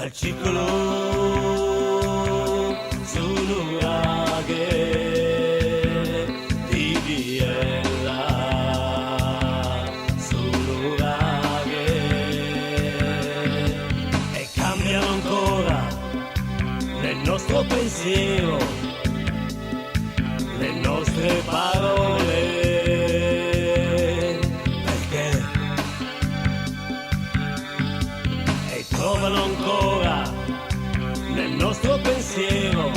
al circolo su nuraghe di Biella, su nuraghe, e cambiano ancora nel nostro pensiero, le nostre parole. Trovano ancora nel nostro pensiero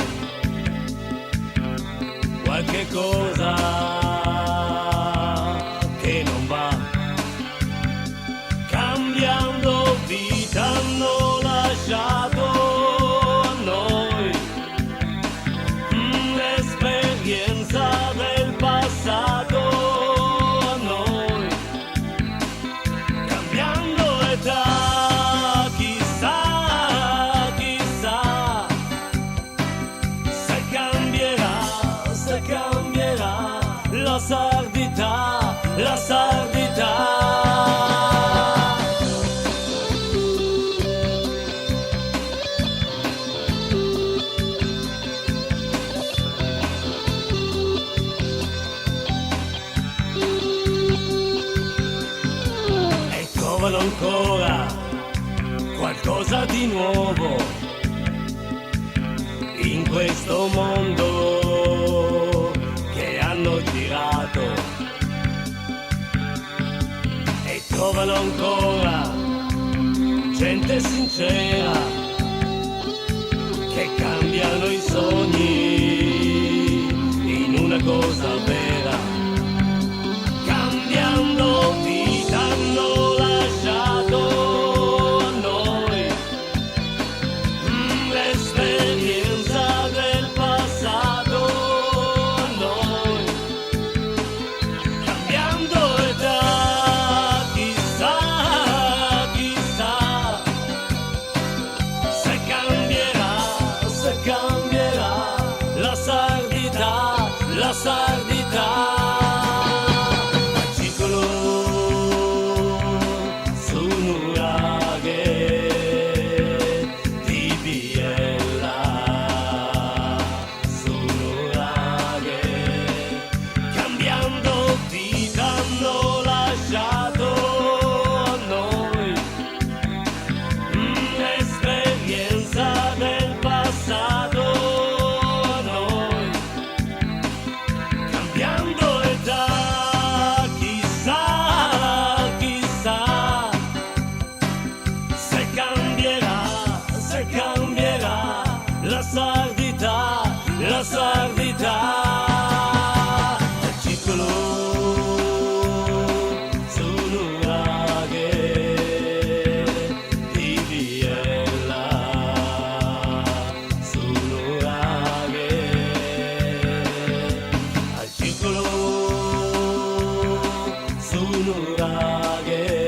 qualche cosa che non va. Cambiando vita hanno lasciato a noi l'esperienza del passato, a noi, cambiando età. La sardità, la sardità. E trovano ancora qualcosa di nuovo in questo mondo girato, e trovano ancora gente sincera che cambiano i sogni in una cosa vera. Cambiando vita hanno lasciato a noi l'esperienza del passato, a noi. La sardità, al circolo su nuraghe di Biella, su nuraghe, cambiando vita hanno lasciato a noi l'esperienza del passato. La sardità, la sardità, al circolo su nuraghe di Biella, su nuraghe, al circolo su nuraghe.